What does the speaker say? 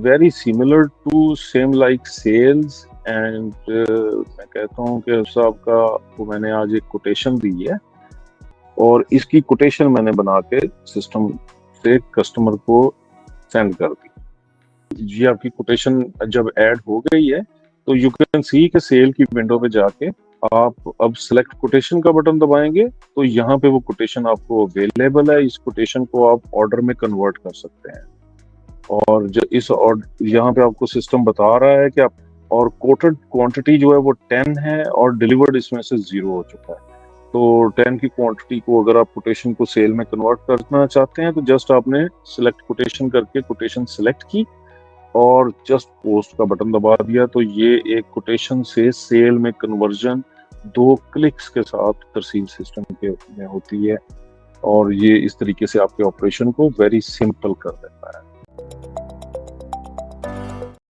Very similar to same like cells and मैं कहता हूँ कि साहब का वो मैंने आज एक कोटेशन दी है और इसकी कोटेशन मैंने बना के सिस्टम से कस्टमर को सेंड कर दी। ये आपकी कोटेशन जब ऐड हो गई है तो यू कैन सी के सेल की विंडो पे जाके आप अब सिलेक्ट कोटेशन का बटन दबाएंगे तो यहाँ पे वो कोटेशन आपको अवेलेबल है। इस कोटेशन को आप ऑर्डर में कन्वर्ट कर सकते हैं और जो इस ऑर्डर यहाँ पे आपको सिस्टम बता रहा है कि आप और कोटेड क्वांटिटी जो है वो 10 है और डिलीवर्ड इसमें से 0 हो चुका है। तो 10 की क्वांटिटी को अगर आप कोटेशन को सेल में कन्वर्ट करना चाहते हैं तो जस्ट आपने सिलेक्ट कोटेशन करके कोटेशन सिलेक्ट की और जस्ट पोस्ट का बटन दबा दिया तो ये एक कोटेशन से सेल में कन्वर्जन 2 क्लिक्स के साथ तरसील सिस्टम के में होती है और ये इस तरीके से आपके ऑपरेशन को वेरी सिंपल कर देता है।